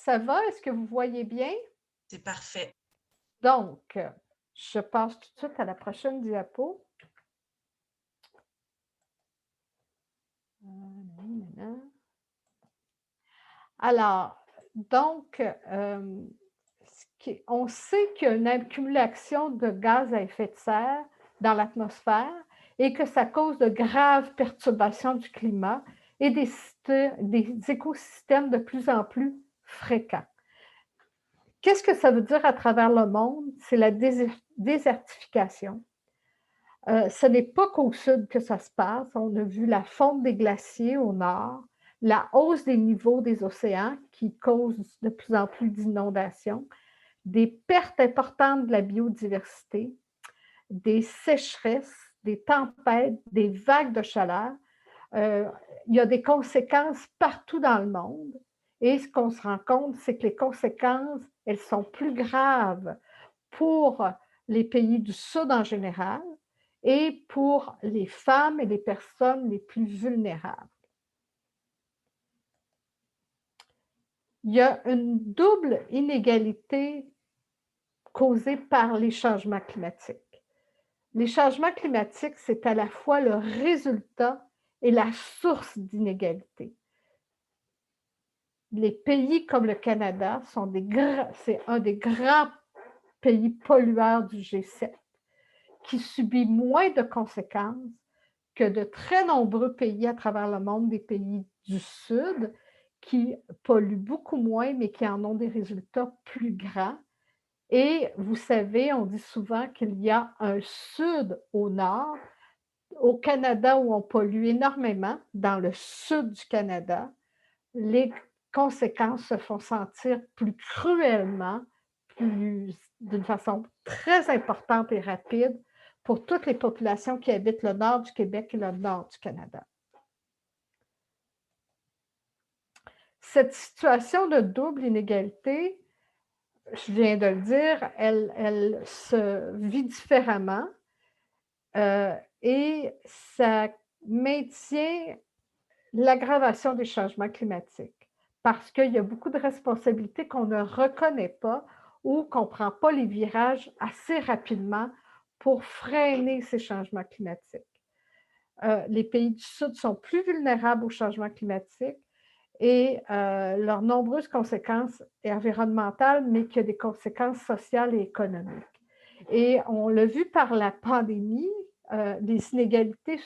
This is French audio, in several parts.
Ça va? Est-ce que vous voyez bien? C'est parfait. Donc, je passe tout de suite à la prochaine diapo. Nanana. Alors, donc, on sait qu'il y a une accumulation de gaz à effet de serre dans l'atmosphère et que ça cause de graves perturbations du climat et des écosystèmes de plus en plus fréquents. Qu'est-ce que ça veut dire à travers le monde? C'est la désertification. Ce n'est pas qu'au sud que ça se passe. On a vu la fonte des glaciers au nord, la hausse des niveaux des océans qui cause de plus en plus d'inondations, des pertes importantes de la biodiversité, des sécheresses, des tempêtes, des vagues de chaleur. Euh, il y a des conséquences partout dans le monde. Et ce qu'on se rend compte, c'est que les conséquences, elles sont plus graves pour les pays du Sud en général et pour les femmes et les personnes les plus vulnérables. Il y a une double inégalité causée par les changements climatiques. Les changements climatiques, c'est à la fois le résultat et la source d'inégalités. Les pays comme le Canada c'est un des grands pays pollueurs du G7 qui subit moins de conséquences que de très nombreux pays à travers le monde, des pays du Sud, qui polluent beaucoup moins, mais qui en ont des résultats plus grands. Et vous savez, on dit souvent qu'il y a un Sud au Nord. Au Canada, où on pollue énormément, dans le sud du Canada, les conséquences se font sentir plus cruellement, d'une façon très importante et rapide pour toutes les populations qui habitent le nord du Québec et le nord du Canada. Cette situation de double inégalité, je viens de le dire, elle se vit différemment et ça maintient l'aggravation des changements climatiques parce qu'il y a beaucoup de responsabilités qu'on ne reconnaît pas ou qu'on ne prend pas les virages assez rapidement pour freiner ces changements climatiques. Les pays du Sud sont plus vulnérables aux changements climatiques et leurs nombreuses conséquences environnementales, mais qui ont des conséquences sociales et économiques. Et on l'a vu par la pandémie, les inégalités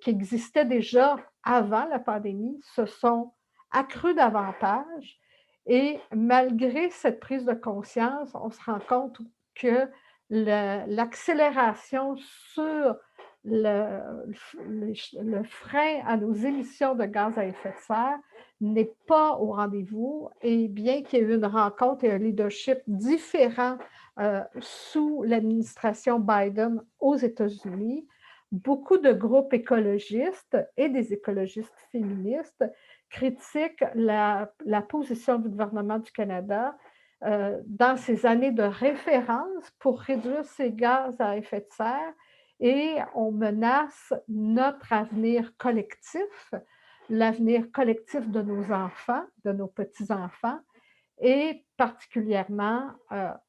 qui existaient déjà avant la pandémie se sont accrues davantage. Et malgré cette prise de conscience, on se rend compte que l'accélération sur le frein à nos émissions de gaz à effet de serre n'est pas au rendez-vous. Et bien qu'il y ait eu une rencontre et un leadership différent sous l'administration Biden aux États-Unis, beaucoup de groupes écologistes et des écologistes féministes critiquent la position du gouvernement du Canada dans ces années de référence pour réduire ces gaz à effet de serre et on menace notre avenir collectif, l'avenir collectif de nos enfants, de nos petits-enfants, et particulièrement,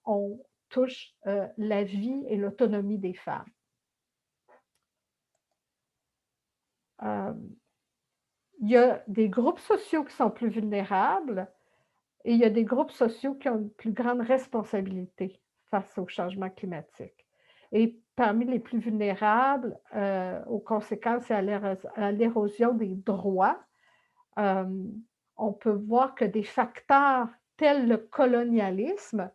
on touche la vie et l'autonomie des femmes. Il y a des groupes sociaux qui sont plus vulnérables et il y a des groupes sociaux qui ont une plus grande responsabilité face au changement climatique. Et parmi les plus vulnérables aux conséquences et à l'érosion des droits, on peut voir que des facteurs tels le colonialisme,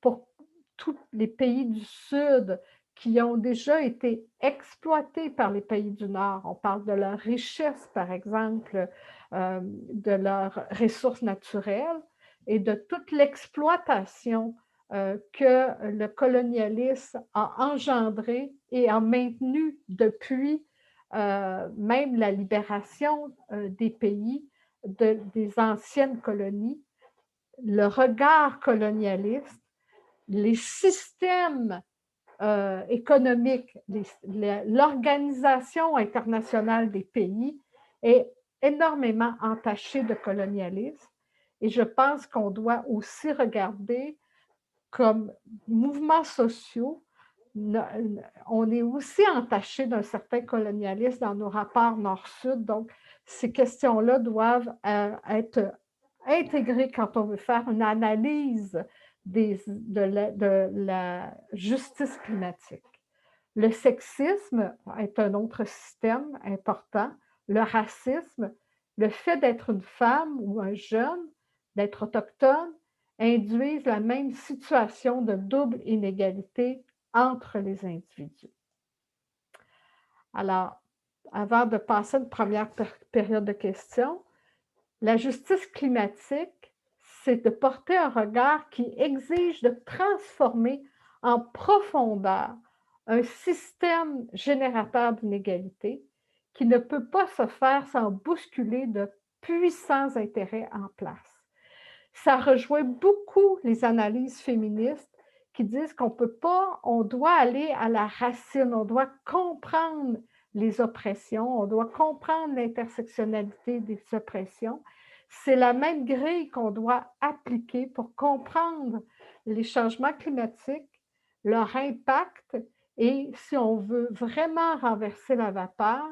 pour tous les pays du Sud qui ont déjà été exploités par les pays du Nord, on parle de leur richesse, par exemple, de leurs ressources naturelles et de toute l'exploitation que le colonialisme a engendré et a maintenu depuis même la libération des pays des anciennes colonies, le regard colonialiste, les systèmes économiques, l'organisation internationale des pays est énormément entachée de colonialisme Et je pense qu'on doit aussi regarder comme mouvements sociaux, on est aussi entaché d'un certain colonialisme dans nos rapports nord-sud. Donc, ces questions-là doivent être intégrées quand on veut faire une analyse de la justice climatique. Le sexisme est un autre système important. Le racisme, le fait d'être une femme ou un jeune, d'être autochtone, induisent la même situation de double inégalité entre les individus. Alors, avant de passer à une première période de questions, la justice climatique, c'est de porter un regard qui exige de transformer en profondeur un système générateur d'inégalités qui ne peut pas se faire sans bousculer de puissants intérêts en place. Ça rejoint beaucoup les analyses féministes qui disent qu'on peut pas, on doit aller à la racine, on doit comprendre les oppressions, on doit comprendre l'intersectionnalité des oppressions. C'est la même grille qu'on doit appliquer pour comprendre les changements climatiques, leur impact, et si on veut vraiment renverser la vapeur,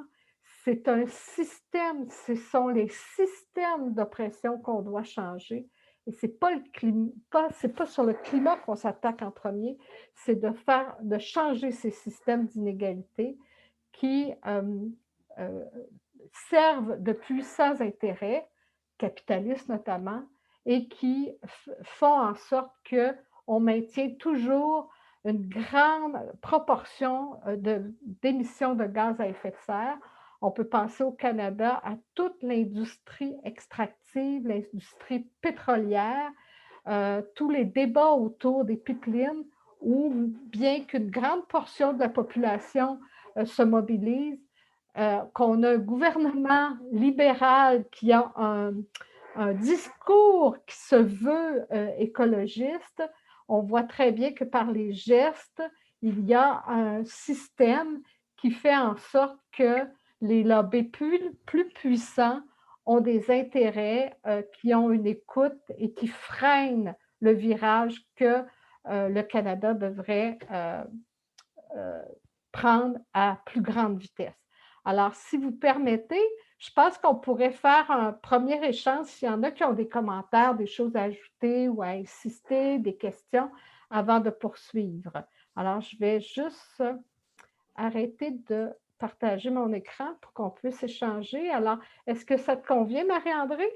c'est un système, ce sont les systèmes d'oppression qu'on doit changer. Et ce n'est pas sur le climat qu'on s'attaque en premier, c'est de changer ces systèmes d'inégalité qui servent de puissants intérêts, capitalistes notamment, et qui font en sorte qu'on maintient toujours une grande proportion d'émissions de gaz à effet de serre. On peut penser au Canada à toute l'industrie extractive, l'industrie pétrolière, tous les débats autour des pipelines, où bien qu'une grande portion de la population se mobilise, qu'on a un gouvernement libéral qui a un discours qui se veut écologiste, on voit très bien que par les gestes, il y a un système qui fait en sorte que les lobbies plus puissants ont des intérêts qui ont une écoute et qui freinent le virage que le Canada devrait prendre à plus grande vitesse. Alors, si vous permettez, je pense qu'on pourrait faire un premier échange s'il y en a qui ont des commentaires, des choses à ajouter ou à insister, des questions avant de poursuivre. Alors, je vais juste arrêter de partager mon écran pour qu'on puisse échanger. Alors, est-ce que ça te convient, Marie-André?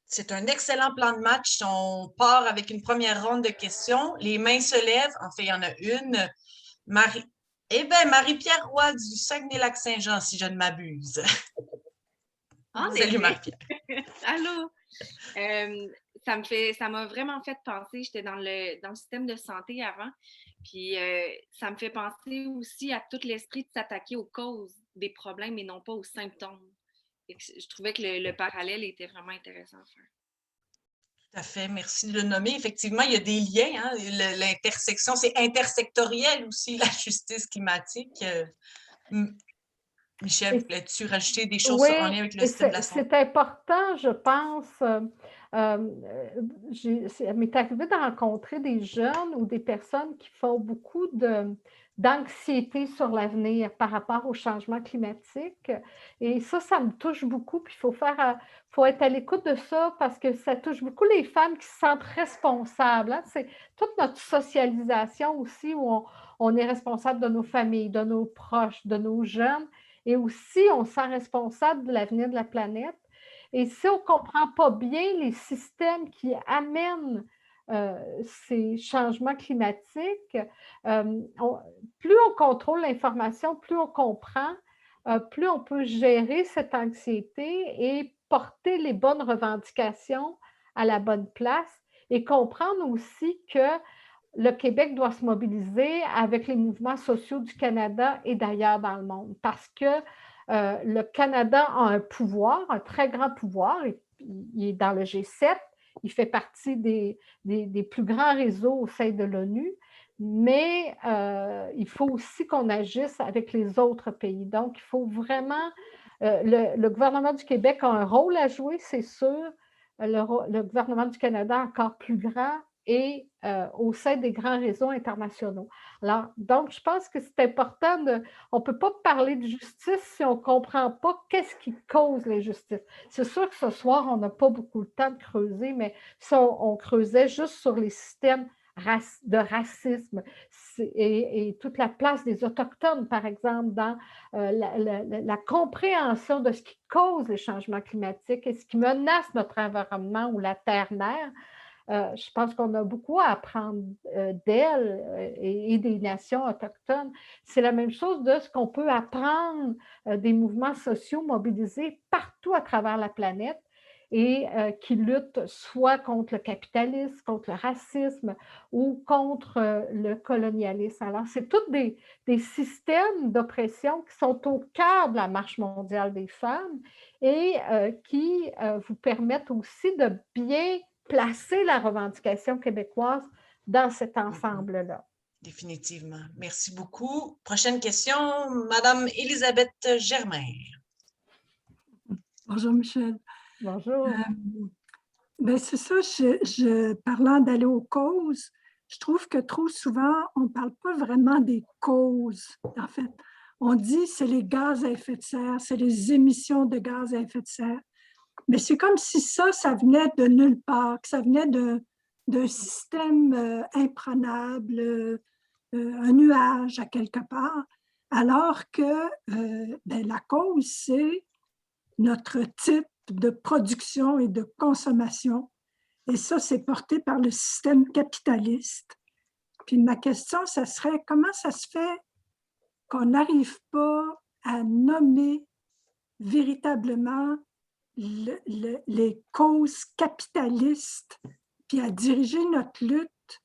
C'est un excellent plan de match. On part avec une première ronde de questions. Les mains se lèvent. En fait, il y en a une. Marie-Pierre Roy du Saguenay-Lac-Saint-Jean, si je ne m'abuse. Salut Marie-Pierre. Allô. Ça m'a vraiment fait penser, j'étais dans le système de santé avant, puis ça me fait penser aussi à tout l'esprit de s'attaquer aux causes des problèmes et non pas aux symptômes. Et je trouvais que le parallèle était vraiment intéressant à faire. Tout à fait, merci de le nommer. Effectivement, il y a des liens, hein? L'intersection, c'est intersectoriel aussi, la justice climatique. Michel, voulais-tu rajouter des choses en lien avec le système de la santé? C'est important, je pense. Ça m'est arrivé de rencontrer des jeunes ou des personnes qui font beaucoup d'anxiété sur l'avenir par rapport au changement climatique. Et ça me touche beaucoup. Puis faut être à l'écoute de ça parce que ça touche beaucoup les femmes qui se sentent responsables. Hein. C'est toute notre socialisation aussi où on est responsable de nos familles, de nos proches, de nos jeunes. Et aussi, on se sent responsable de l'avenir de la planète. Et si on ne comprend pas bien les systèmes qui amènent ces changements climatiques, plus on contrôle l'information, plus on comprend, plus on peut gérer cette anxiété et porter les bonnes revendications à la bonne place et comprendre aussi que le Québec doit se mobiliser avec les mouvements sociaux du Canada et d'ailleurs dans le monde parce que le Canada a un pouvoir, un très grand pouvoir. Il est dans le G7, il fait partie des plus grands réseaux au sein de l'ONU, mais il faut aussi qu'on agisse avec les autres pays. Donc, il faut vraiment... le gouvernement du Québec a un rôle à jouer, c'est sûr, le gouvernement du Canada encore plus grand et au sein des grands réseaux internationaux. Alors, donc, je pense que c'est important on ne peut pas parler de justice si on ne comprend pas qu'est-ce qui cause l'injustice. C'est sûr que ce soir, on n'a pas beaucoup de temps de creuser, mais si on creusait juste sur les systèmes de racisme et toute la place des Autochtones, par exemple, dans la compréhension de ce qui cause les changements climatiques et ce qui menace notre environnement ou la terre-mère, je pense qu'on a beaucoup à apprendre d'elles et des nations autochtones. C'est la même chose de ce qu'on peut apprendre des mouvements sociaux mobilisés partout à travers la planète et qui luttent soit contre le capitalisme, contre le racisme ou contre le colonialisme. Alors, c'est tous des systèmes d'oppression qui sont au cœur de la marche mondiale des femmes et qui vous permettent aussi de bien placer la revendication québécoise dans cet ensemble-là. Définitivement. Merci beaucoup. Prochaine question, Madame Élisabeth Germain. Bonjour, Michel. Bonjour. Ben c'est ça, parlant d'aller aux causes, je trouve que trop souvent, on ne parle pas vraiment des causes, en fait. On dit c'est les gaz à effet de serre, c'est les émissions de gaz à effet de serre. Mais c'est comme si ça venait de nulle part, que ça venait d'un système imprenable, un nuage à quelque part, alors que la cause, c'est notre type de production et de consommation. Et ça, c'est porté par le système capitaliste. Puis ma question, ça serait comment ça se fait qu'on n'arrive pas à nommer véritablement les causes capitalistes, puis à diriger notre lutte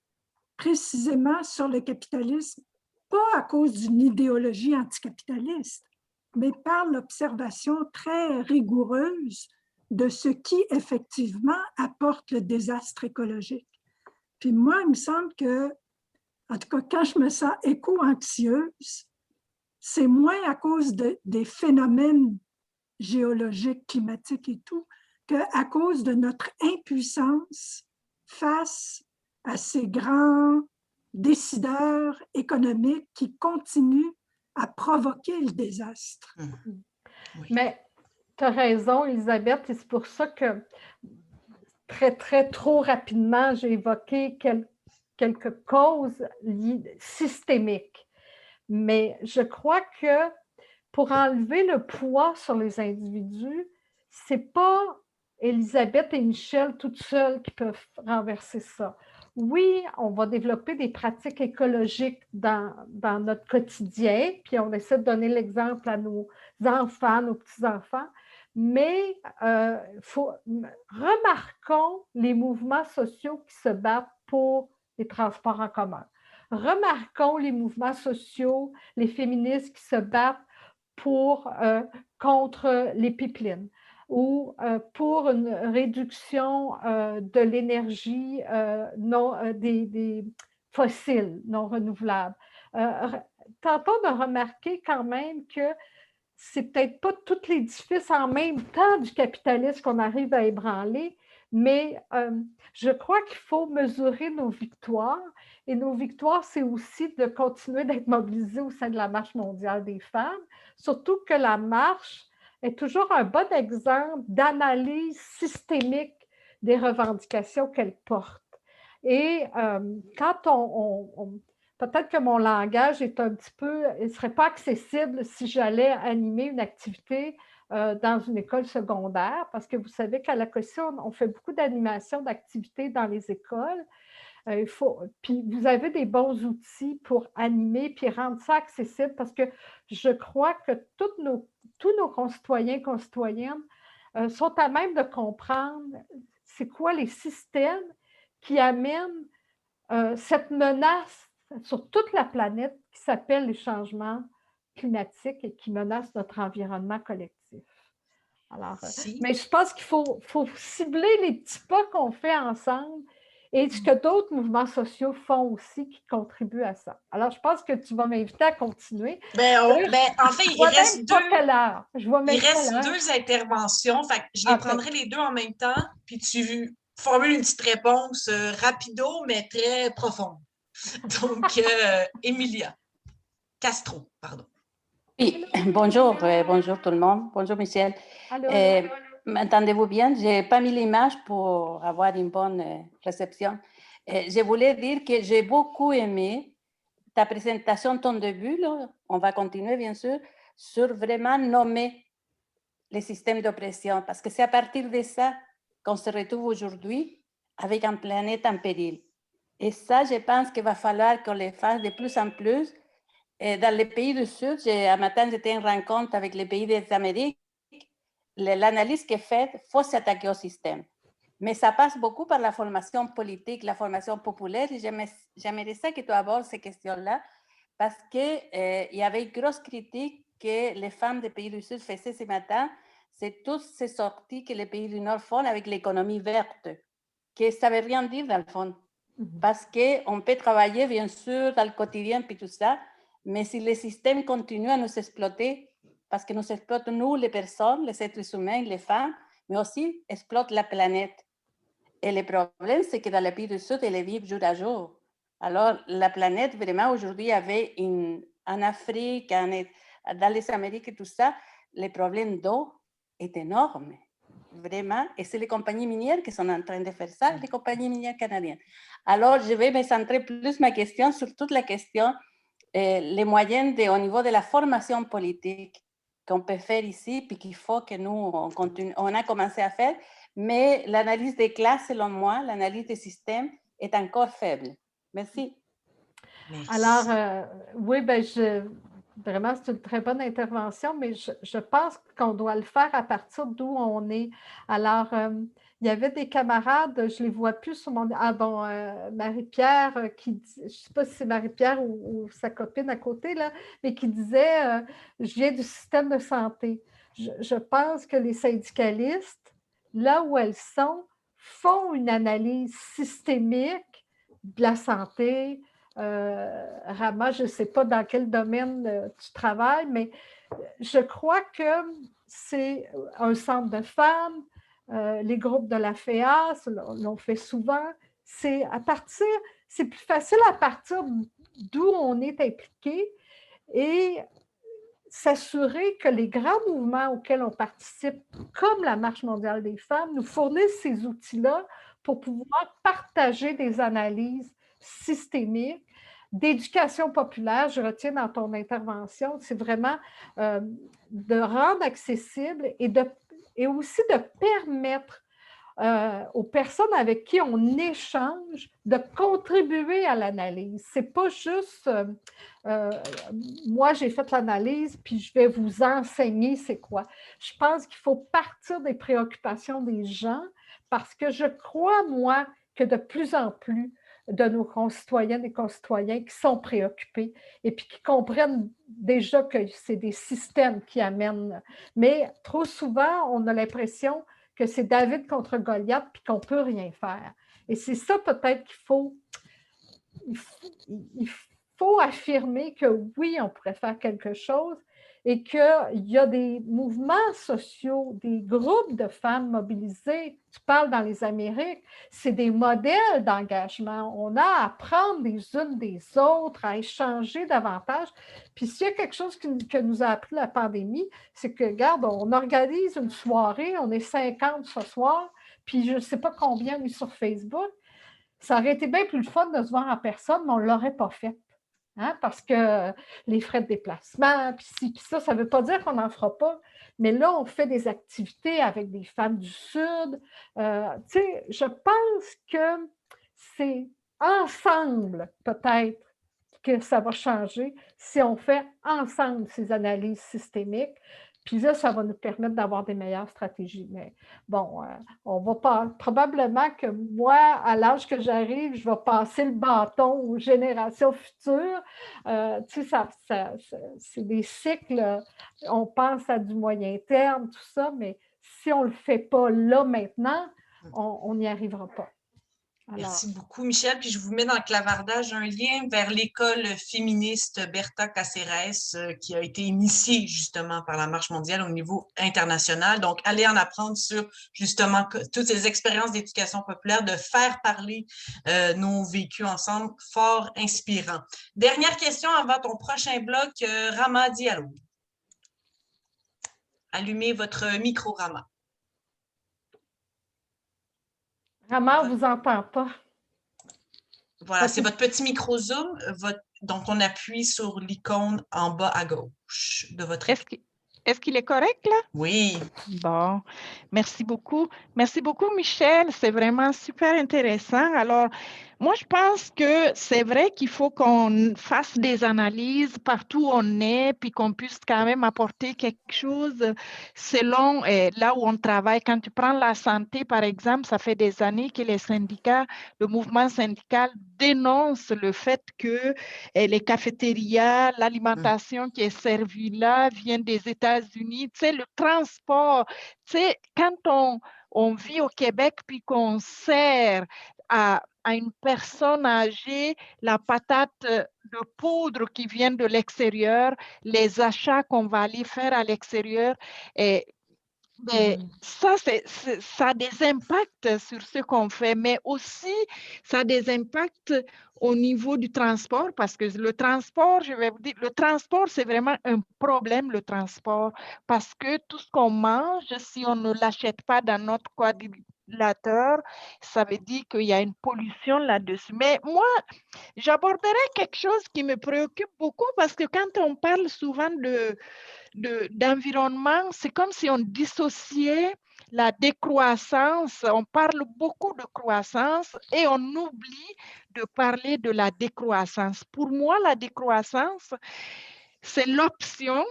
précisément sur le capitalisme, pas à cause d'une idéologie anticapitaliste, mais par l'observation très rigoureuse de ce qui effectivement apporte le désastre écologique. Puis moi, il me semble que, en tout cas, quand je me sens éco-anxieuse, c'est moins à cause des phénomènes géologiques, climatiques et tout, qu'à cause de notre impuissance face à ces grands décideurs économiques qui continuent à provoquer le désastre. Oui. Mais tu as raison, Elisabeth, et c'est pour ça que trop rapidement, j'ai évoqué quelques causes systémiques. Mais je crois que pour enlever le poids sur les individus, ce n'est pas Elisabeth et Michel toutes seules qui peuvent renverser ça. Oui, on va développer des pratiques écologiques dans notre quotidien, puis on essaie de donner l'exemple à nos enfants, nos petits-enfants, mais remarquons les mouvements sociaux qui se battent pour les transports en commun. Remarquons les mouvements sociaux, les féministes qui se battent contre les pipelines ou pour une réduction de l'énergie des fossiles non renouvelables. Tentons de remarquer quand même que c'est peut-être pas tout l'édifice en même temps du capitalisme qu'on arrive à ébranler, mais je crois qu'il faut mesurer nos victoires. Et nos victoires, c'est aussi de continuer d'être mobilisés au sein de la Marche mondiale des femmes, surtout que la marche est toujours un bon exemple d'analyse systémique des revendications qu'elle porte. Et quand peut-être que mon langage est un petit peu, il ne serait pas accessible si j'allais animer une activité dans une école secondaire, parce que vous savez qu'à l'ACOSI, on fait beaucoup d'animations, d'activités dans les écoles. Puis vous avez des bons outils pour animer puis rendre ça accessible, parce que je crois que tous nos concitoyens et concitoyennes sont à même de comprendre c'est quoi les systèmes qui amènent cette menace sur toute la planète qui s'appelle les changements climatiques et qui menacent notre environnement collectif. Alors, mais je pense qu'il faut cibler les petits pas qu'on fait ensemble et ce que d'autres mouvements sociaux font aussi qui contribuent à ça. Alors, je pense que tu vas m'inviter à continuer. En fait, il reste deux interventions. Fait que je les prendrai les deux en même temps, puis tu formules une petite réponse rapido, mais très profonde. Donc, Emilia Castro, pardon. Oui, bonjour tout le monde. Bonjour Michel. M'entendez-vous bien? Je n'ai pas mis l'image pour avoir une bonne réception. Je voulais dire que j'ai beaucoup aimé ta présentation, ton début, là, on va continuer bien sûr, sur vraiment nommer les systèmes d'oppression, parce que c'est à partir de ça qu'on se retrouve aujourd'hui avec une planète en péril. Et ça, je pense qu'il va falloir qu'on le fasse de plus en plus. Dans les pays du Sud, un matin, j'étais en rencontre avec les pays des Amériques. L'analyse qui est faite, il faut s'attaquer au système. Mais ça passe beaucoup par la formation politique, la formation populaire. Et j'aimerais ça que tu abordes ces questions-là, parce qu'il y avait une grosse critique que les femmes des pays du Sud faisaient ce matin. C'est toutes ces sorties que les pays du Nord font avec l'économie verte, que ça ne veut rien dire dans le fond. Parce qu'on peut travailler, bien sûr, dans le quotidien, puis tout ça, mais si le système continue à nous exploiter, parce que nous exploitons, nous, les personnes, les êtres humains, les femmes, mais aussi exploite la planète. Et le problème, c'est que dans les pays du Sud, elle vit jour à jour. Alors, la planète, vraiment, aujourd'hui, avait en Afrique, dans les Amériques et tout ça, le problème d'eau est énorme. Vraiment. Et c'est les compagnies minières qui sont en train de faire ça, les compagnies minières canadiennes. Alors, je vais me centrer plus ma question sur toute la question, les moyens au niveau de la formation politique qu'on peut faire ici, puis qu'il faut que nous, on a commencé à faire, mais l'analyse des classes, selon moi, l'analyse des systèmes est encore faible. Merci. Merci. Alors, oui, vraiment, c'est une très bonne intervention, mais je pense qu'on doit le faire à partir d'où on est. Alors, il y avait des camarades, je ne les vois plus sur mon... Ah bon, Marie-Pierre, je ne sais pas si c'est Marie-Pierre ou sa copine à côté, là, mais qui disait, je viens du système de santé. Je pense que les syndicalistes, là où elles sont, font une analyse systémique de la santé. Rama, je ne sais pas dans quel domaine tu travailles, mais je crois que c'est un centre de femmes, les groupes de la FEA l'ont fait souvent. C'est plus facile à partir d'où on est impliqué et s'assurer que les grands mouvements auxquels on participe, comme la Marche mondiale des femmes, nous fournissent ces outils-là pour pouvoir partager des analyses systémiques, d'éducation populaire. Je retiens dans ton intervention, c'est vraiment de rendre accessible et aussi de permettre aux personnes avec qui on échange de contribuer à l'analyse. Ce n'est pas juste moi, j'ai fait l'analyse, puis je vais vous enseigner c'est quoi. Je pense qu'il faut partir des préoccupations des gens parce que je crois, moi, que de plus en plus de nos concitoyennes et concitoyens qui sont préoccupés et puis qui comprennent déjà que c'est des systèmes qui amènent. Mais trop souvent, on a l'impression que c'est David contre Goliath puis qu'on ne peut rien faire. Et c'est ça peut-être qu'il faut affirmer que oui, on pourrait faire quelque chose et qu'il y a des mouvements sociaux, des groupes de femmes mobilisées. Tu parles dans les Amériques, c'est des modèles d'engagement. On a à apprendre les unes des autres, à échanger davantage. Puis s'il y a quelque chose que nous a appris la pandémie, c'est que, regarde, on organise une soirée, on est 50 ce soir, puis je ne sais pas combien on est sur Facebook. Ça aurait été bien plus le fun de se voir en personne, mais on ne l'aurait pas fait. Hein, parce que les frais de déplacement, puis ça ne veut pas dire qu'on n'en fera pas, mais là, on fait des activités avec des femmes du Sud. Je pense que c'est ensemble, peut-être, que ça va changer si on fait ensemble ces analyses systémiques. Puis là, ça va nous permettre d'avoir des meilleures stratégies. Mais bon, on va pas. Probablement que moi, à l'âge que j'arrive, je vais passer le bâton aux générations futures. C'est des cycles. On pense à du moyen terme, tout ça, mais si on ne le fait pas là, maintenant, on n'y arrivera pas. Merci beaucoup, Michel. Puis je vous mets dans le clavardage un lien vers l'école féministe Berta Cáceres qui a été initiée justement par la Marche mondiale au niveau international. Donc, allez en apprendre sur justement toutes ces expériences d'éducation populaire, de faire parler nos vécus ensemble, fort inspirant. Dernière question avant ton prochain bloc, Rama Diallo. Allumez votre micro, Rama. Rama, on ne vous entend pas. Voilà, c'est votre petit micro Zoom. Donc, on appuie sur l'icône en bas à gauche de votre écran. Est-ce qu'il est correct là? Oui. Bon, merci beaucoup. Merci beaucoup, Michel. C'est vraiment super intéressant. Alors, moi, je pense que c'est vrai qu'il faut qu'on fasse des analyses partout où on est, puis qu'on puisse quand même apporter quelque chose selon là où on travaille. Quand tu prends la santé, par exemple, ça fait des années que les syndicats, le mouvement syndical dénonce le fait que les cafétérias, l'alimentation qui est servie là vient des États-Unis. Tu sais, le transport, tu sais, quand on vit au Québec puis qu'on sert à une personne âgée la patate de poudre qui vient de l'extérieur, les achats qu'on va aller faire à l'extérieur, et ça a des impacts sur ce qu'on fait, mais aussi ça a des impacts au niveau du transport, parce que le transport, je vais vous dire, le transport, c'est vraiment un problème, le transport, parce que tout ce qu'on mange, si on ne l'achète pas dans notre congélateur, ça veut dire qu'il y a une pollution là-dessus. Mais moi, j'aborderai quelque chose qui me préoccupe beaucoup, parce que quand on parle souvent d'environnement, c'est comme si on dissociait la décroissance. On parle beaucoup de croissance et on oublie de parler de la décroissance. Pour moi, la décroissance, c'est l'option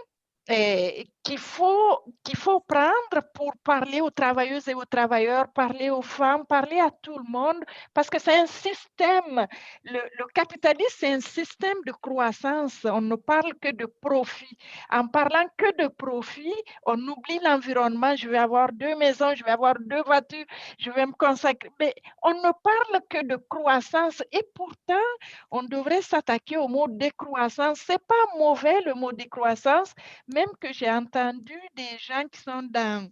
qu'il faut prendre pour parler aux travailleuses et aux travailleurs, parler aux femmes, parler à tout le monde, parce que c'est un système, le capitalisme, c'est un système de croissance. On ne parle que de profit. En parlant que de profit, on oublie l'environnement. Je vais avoir 2 maisons, je vais avoir 2 voitures, je vais me consacrer. Mais on ne parle que de croissance et pourtant, on devrait s'attaquer au mot décroissance. Ce n'est pas mauvais le mot décroissance, même que j'ai entendu des gens qui sont dans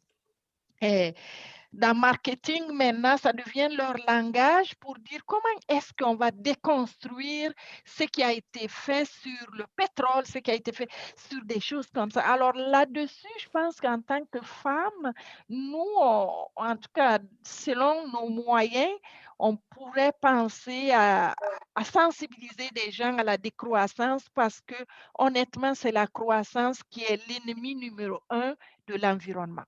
marketing maintenant, ça devient leur langage pour dire comment est-ce qu'on va déconstruire ce qui a été fait sur le pétrole, ce qui a été fait sur des choses comme ça. Alors là-dessus, je pense qu'en tant que femmes, nous, en tout cas, selon nos moyens, on pourrait penser à sensibiliser des gens à la décroissance parce que honnêtement, c'est la croissance qui est l'ennemi numéro 1 de l'environnement.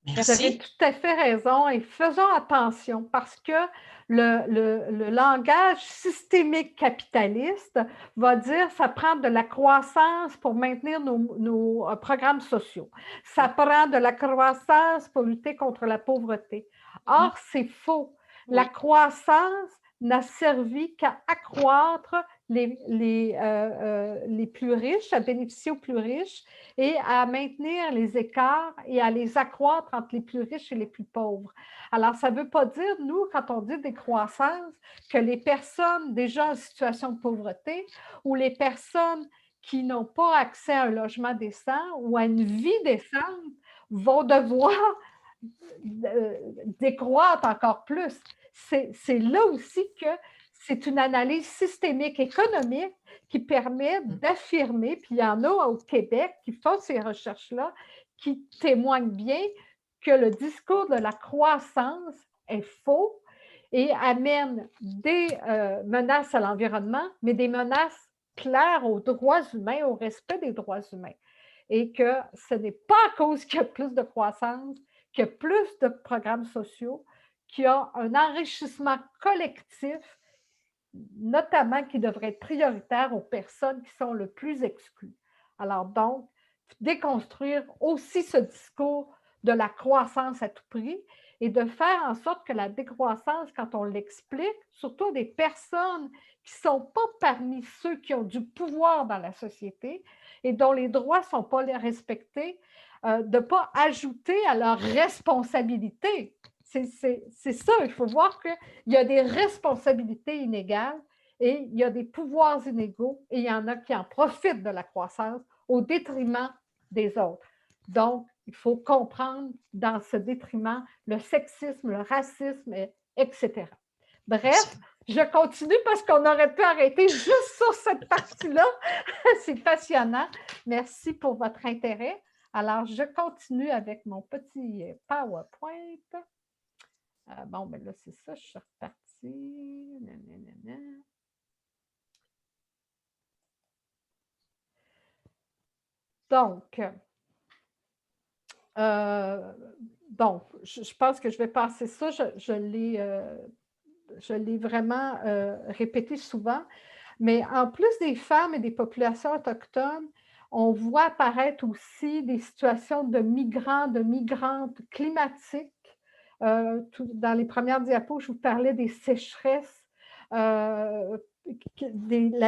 Vous avez tout à fait raison et faisons attention parce que le langage systémique capitaliste va dire ça prend de la croissance pour maintenir nos programmes sociaux. Ça prend de la croissance pour lutter contre la pauvreté. Or, c'est faux. La croissance n'a servi qu'à accroître les plus riches, à bénéficier aux plus riches et à maintenir les écarts et à les accroître entre les plus riches et les plus pauvres. Alors, ça ne veut pas dire, nous, quand on dit décroissance, que les personnes déjà en situation de pauvreté ou les personnes qui n'ont pas accès à un logement décent ou à une vie décente vont devoir décroître encore plus. C'est là aussi que c'est une analyse systémique économique qui permet d'affirmer, puis il y en a au Québec qui font ces recherches-là, qui témoignent bien que le discours de la croissance est faux et amène des menaces à l'environnement, mais des menaces claires aux droits humains, au respect des droits humains. Et que ce n'est pas à cause qu'il y a plus de croissance, qu'il y a plus de programmes sociaux, qu'il y a un enrichissement collectif, notamment qui devrait être prioritaire aux personnes qui sont le plus exclues. Alors donc, déconstruire aussi ce discours de la croissance à tout prix et de faire en sorte que la décroissance, quand on l'explique, surtout des personnes qui ne sont pas parmi ceux qui ont du pouvoir dans la société et dont les droits ne sont pas respectés, de ne pas ajouter à leur responsabilité C'est ça, il faut voir qu'il y a des responsabilités inégales et il y a des pouvoirs inégaux et il y en a qui en profitent de la croissance au détriment des autres. Donc, il faut comprendre dans ce détriment le sexisme, le racisme, etc. Bref, je continue parce qu'on aurait pu arrêter juste sur cette partie-là. C'est passionnant. Merci pour votre intérêt. Alors, je continue avec mon petit PowerPoint. Bon, ben là, c'est ça, je suis repartie. Nanana. Donc, je pense que je vais passer ça. Je l'ai vraiment répété souvent. Mais en plus des femmes et des populations autochtones, on voit apparaître aussi des situations de migrants, de migrantes climatiques. Dans les premières diapos, je vous parlais des sécheresses, la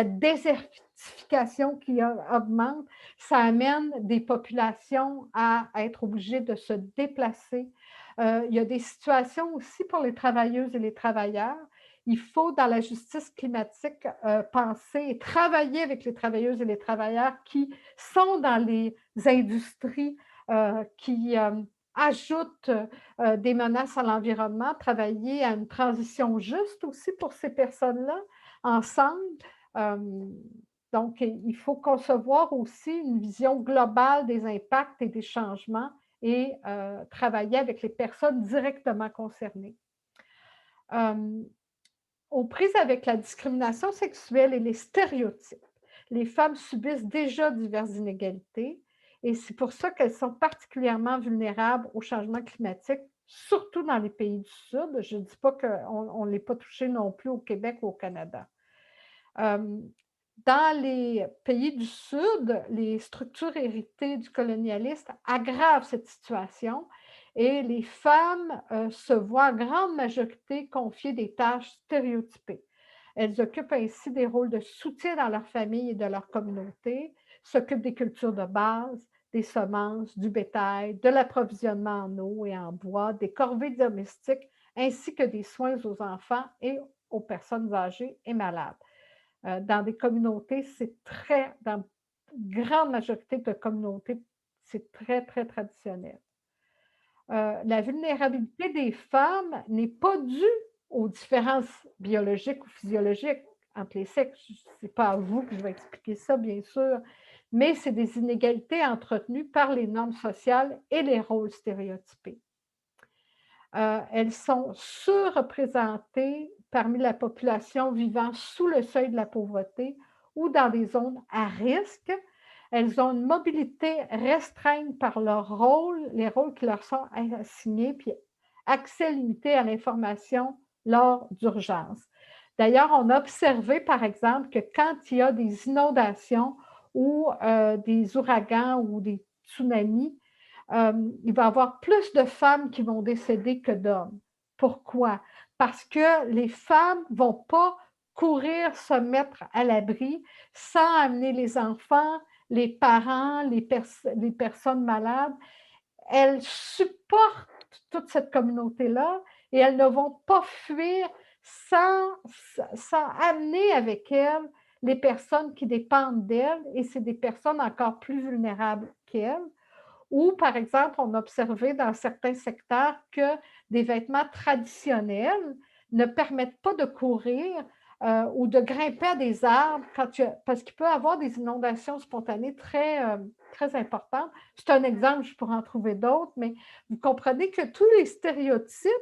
désertification qui augmente. Ça amène des populations à être obligées de se déplacer. Il y a des situations aussi pour les travailleuses et les travailleurs. Il faut, dans la justice climatique, penser et travailler avec les travailleuses et les travailleurs qui sont dans les industries qui ajoutent des menaces à l'environnement, travailler à une transition juste aussi pour ces personnes-là, ensemble. Donc, il faut concevoir aussi une vision globale des impacts et des changements et travailler avec les personnes directement concernées. Aux prises avec la discrimination sexuelle et les stéréotypes, les femmes subissent déjà diverses inégalités et c'est pour ça qu'elles sont particulièrement vulnérables au changement climatique, surtout dans les pays du Sud. Je ne dis pas qu'on ne l'est pas touché non plus au Québec ou au Canada. Dans les pays du Sud, les structures héritées du colonialisme aggravent cette situation et les femmes se voient en grande majorité confier des tâches stéréotypées. Elles occupent ainsi des rôles de soutien dans leur famille et de leur communauté, s'occupent des cultures de base, des semences, du bétail, de l'approvisionnement en eau et en bois, des corvées domestiques, ainsi que des soins aux enfants et aux personnes âgées et malades. Dans des communautés, dans une grande majorité de communautés, c'est très, très traditionnel. La vulnérabilité des femmes n'est pas due aux différences biologiques ou physiologiques entre les sexes. Ce n'est pas à vous que je vais expliquer ça, bien sûr, mais c'est des inégalités entretenues par les normes sociales et les rôles stéréotypés. Elles sont surreprésentées parmi la population vivant sous le seuil de la pauvreté ou dans des zones à risque. Elles ont une mobilité restreinte par leur rôle, les rôles qui leur sont assignés, puis accès limité à l'information lors d'urgence. D'ailleurs, on a observé, par exemple, que quand il y a des inondations ou des ouragans ou des tsunamis, il va y avoir plus de femmes qui vont décéder que d'hommes. Pourquoi? Parce que les femmes ne vont pas courir se mettre à l'abri sans amener les enfants, les parents, les personnes malades. Elles supportent toute cette communauté-là et elles ne vont pas fuir sans amener avec elles les personnes qui dépendent d'elles et c'est des personnes encore plus vulnérables qu'elles. Ou, par exemple, on a observé dans certains secteurs que des vêtements traditionnels ne permettent pas de courir ou de grimper à des arbres parce qu'il peut y avoir des inondations spontanées très, très importantes. C'est un exemple, je pourrais en trouver d'autres, mais vous comprenez que tous les stéréotypes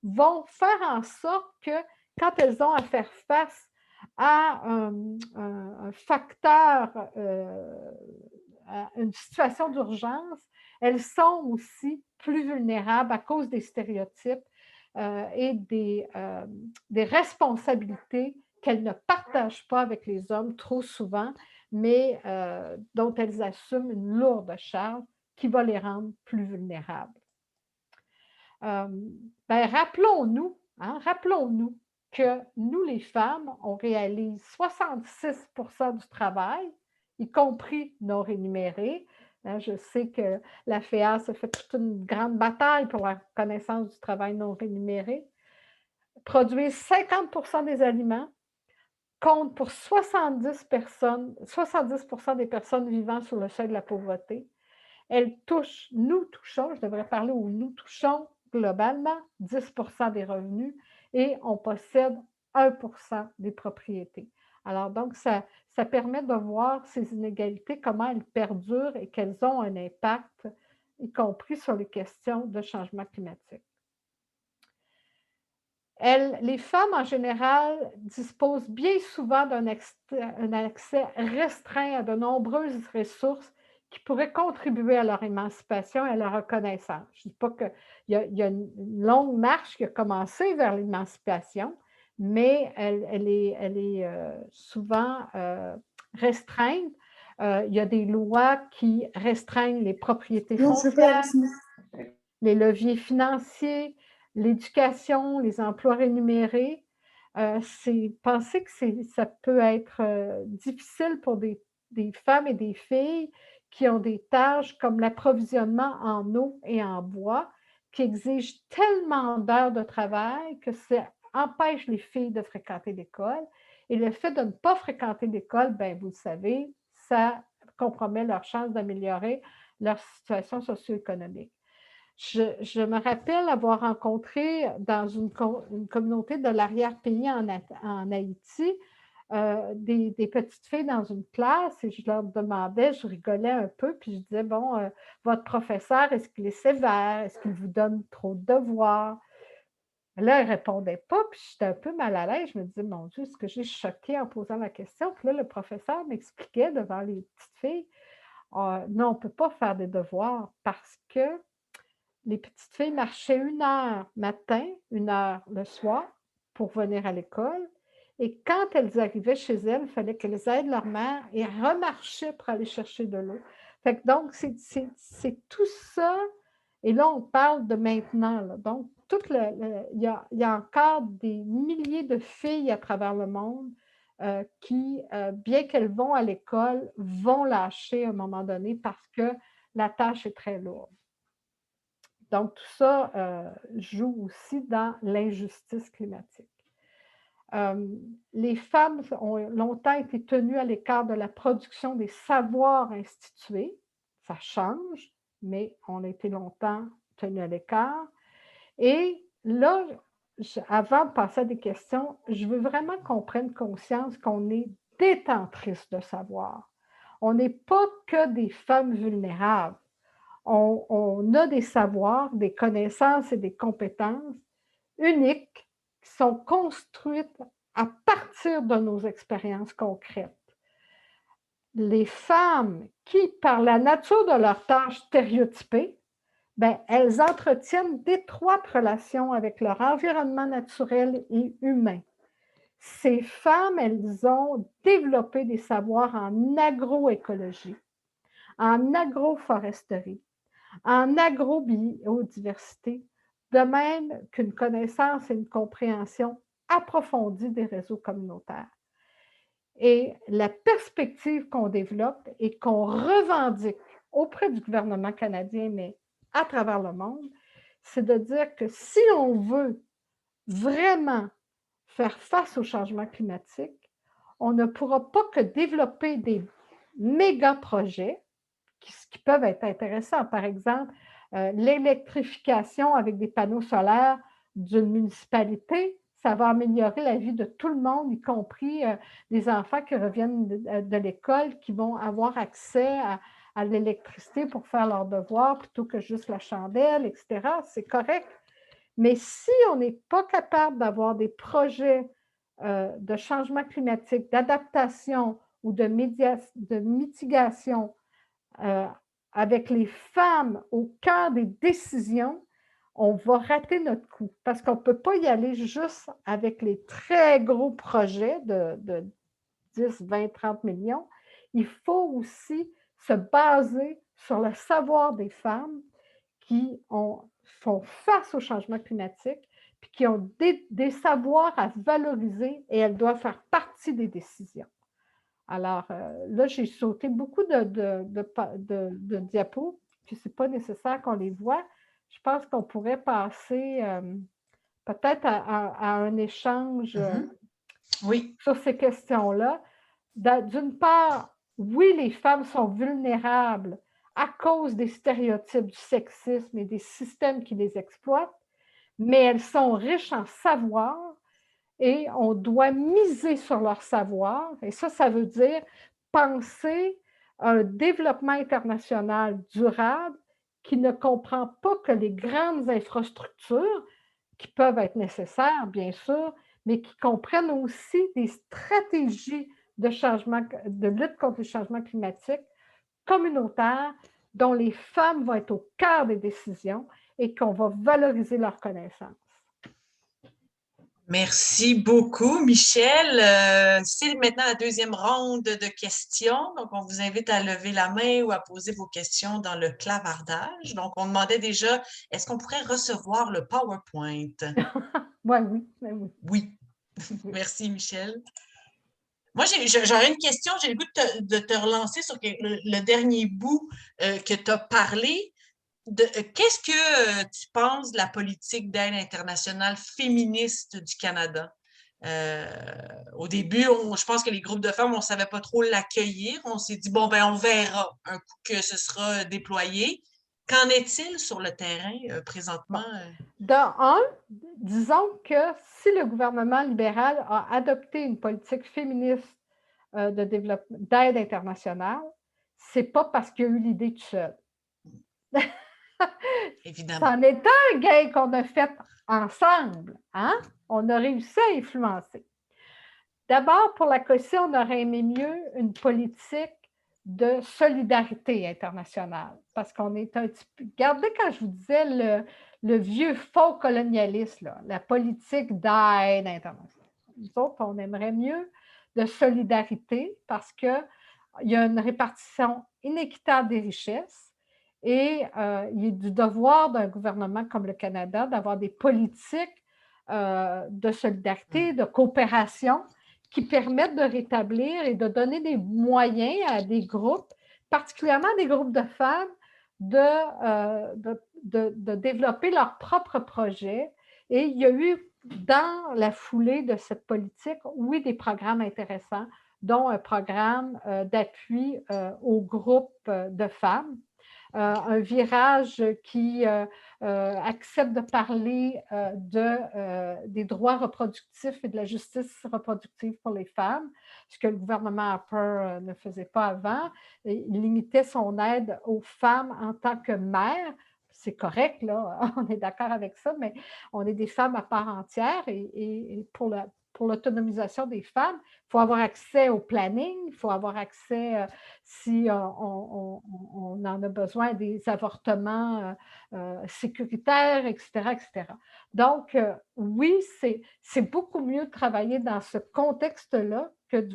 vont faire en sorte que quand elles ont à faire face à un facteur, à une situation d'urgence, elles sont aussi plus vulnérables à cause des stéréotypes et des responsabilités qu'elles ne partagent pas avec les hommes trop souvent, mais dont elles assument une lourde charge qui va les rendre plus vulnérables. Rappelons-nous que nous, les femmes, on réalise 66% du travail, y compris non rémunéré, Je sais que la FEAS a fait toute une grande bataille pour la reconnaissance du travail non rémunéré. Produire 50% des aliments compte pour 70% des personnes vivant sur le seuil de la pauvreté. Nous touchons, je devrais parler où nous touchons globalement 10% des revenus et on possède 1% des propriétés. Alors donc, ça permet de voir ces inégalités, comment elles perdurent et qu'elles ont un impact, y compris sur les questions de changement climatique. Les femmes, en général, disposent bien souvent d'un accès restreint à de nombreuses ressources qui pourraient contribuer à leur émancipation et à leur reconnaissance. Je ne dis pas qu'il y a une longue marche qui a commencé vers l'émancipation, mais elle est souvent restreinte. Il y a des lois qui restreignent les propriétés foncières, les leviers financiers, l'éducation, les emplois rémunérés. Penser que ça peut être difficile pour des femmes et des filles qui ont des tâches comme l'approvisionnement en eau et en bois, qui exigent tellement d'heures de travail que ça empêche les filles de fréquenter l'école. Et le fait de ne pas fréquenter l'école, bien, vous le savez, ça compromet leur chance d'améliorer leur situation socio-économique. Je me rappelle avoir rencontré dans une communauté de l'arrière-pays en Haïti des petites filles dans une classe et je leur demandais, je rigolais un peu, puis je disais, bon, votre professeur, est-ce qu'il est sévère? Est-ce qu'il vous donne trop de devoirs? Là, elle ne répondait pas, puis j'étais un peu mal à l'aise. Je me disais, mon Dieu, est-ce que j'ai choqué en posant la question? Puis là, le professeur m'expliquait devant les petites filles, non, on ne peut pas faire des devoirs parce que les petites filles marchaient 1 heure matin, 1 heure le soir pour venir à l'école. Et quand elles arrivaient chez elles, il fallait qu'elles aident leur mère et remarchaient pour aller chercher de l'eau. Donc, c'est tout ça. Et là, on parle de maintenant. Là. Donc, il y a encore des milliers de filles à travers le monde qui, bien qu'elles vont à l'école, vont lâcher à un moment donné parce que la tâche est très lourde. Donc, tout ça joue aussi dans l'injustice climatique. Les femmes ont longtemps été tenues à l'écart de la production des savoirs institués. Ça change, mais on a été longtemps tenues à l'écart. Et là, avant de passer à des questions, je veux vraiment qu'on prenne conscience qu'on est détentrices de savoir. On n'est pas que des femmes vulnérables. On a des savoirs, des connaissances et des compétences uniques qui sont construites à partir de nos expériences concrètes. Les femmes qui, par la nature de leurs tâches stéréotypées, bien, elles entretiennent d'étroites relations avec leur environnement naturel et humain. Ces femmes, elles ont développé des savoirs en agroécologie, en agroforesterie, en agrobiodiversité, de même qu'une connaissance et une compréhension approfondie des réseaux communautaires. Et la perspective qu'on développe et qu'on revendique auprès du gouvernement canadien, mais à travers le monde, c'est de dire que si on veut vraiment faire face au changement climatique, on ne pourra pas que développer des méga-projets qui peuvent être intéressants. Par exemple, l'électrification avec des panneaux solaires d'une municipalité, ça va améliorer la vie de tout le monde, y compris des enfants qui reviennent de l'école, qui vont avoir accès à l'électricité pour faire leurs devoirs plutôt que juste la chandelle, etc. C'est correct. Mais si on n'est pas capable d'avoir des projets de changement climatique, d'adaptation ou de mitigation avec les femmes au cœur des décisions, on va rater notre coup. Parce qu'on ne peut pas y aller juste avec les très gros projets de 10, 20, 30 millions. Il faut aussi se baser sur le savoir des femmes qui font face au changement climatique, puis qui ont des savoirs à valoriser et elles doivent faire partie des décisions. Alors, là, j'ai sauté beaucoup de diapos, puis ce n'est pas nécessaire qu'on les voit. Je pense qu'on pourrait passer peut-être à un échange Oui. sur ces questions-là. D'une part, oui, les femmes sont vulnérables à cause des stéréotypes du sexisme et des systèmes qui les exploitent, mais elles sont riches en savoir et on doit miser sur leur savoir. Et ça veut dire penser un développement international durable qui ne comprend pas que les grandes infrastructures qui peuvent être nécessaires, bien sûr, mais qui comprennent aussi des stratégies de lutte contre le changement climatique communautaires dont les femmes vont être au cœur des décisions et qu'on va valoriser leurs connaissances. Merci beaucoup, Michel. C'est maintenant la deuxième ronde de questions. Donc, on vous invite à lever la main ou à poser vos questions dans le clavardage. Donc, on demandait déjà, est-ce qu'on pourrait recevoir le PowerPoint? Ouais, oui, oui. Oui. Merci, Michel. Moi, j'aurais une question. J'ai le goût de te relancer sur le dernier bout que tu as parlé. Qu'est-ce que tu penses de la politique d'aide internationale féministe du Canada? Au début, je pense que les groupes de femmes, on ne savait pas trop l'accueillir. On s'est dit, bon, ben, on verra un coup que ce sera déployé. Qu'en est-il sur le terrain présentement? Disons que si le gouvernement libéral a adopté une politique féministe d'aide internationale, ce n'est pas parce qu'il y a eu l'idée tout seul. Évidemment. C'en est un gain qu'on a fait ensemble. Hein? On a réussi à influencer. D'abord, pour la COSI, on aurait aimé mieux une politique de solidarité internationale. Parce qu'on est un petit peu... Regardez quand je vous disais le vieux faux colonialisme, là, la politique d'aide internationale. Nous autres, on aimerait mieux de solidarité parce qu'il y a une répartition inéquitable des richesses et il est du devoir d'un gouvernement comme le Canada d'avoir des politiques de solidarité, de coopération qui permettent de rétablir et de donner des moyens à des groupes, particulièrement des groupes de femmes, de développer leurs propres projets. Et il y a eu, dans la foulée de cette politique, oui, des programmes intéressants, dont un programme d'appui aux groupes de femmes. Un virage qui accepte de parler des droits reproductifs et de la justice reproductive pour les femmes, ce que le gouvernement Harper ne faisait pas avant. Il limitait son aide aux femmes en tant que mères. C'est correct, là, on est d'accord avec ça, mais on est des femmes à part entière et pour l'autonomisation des femmes, il faut avoir accès au planning, il faut avoir accès, si on en a besoin, des avortements sécuritaires, etc., etc. Donc, oui, c'est beaucoup mieux de travailler dans ce contexte-là que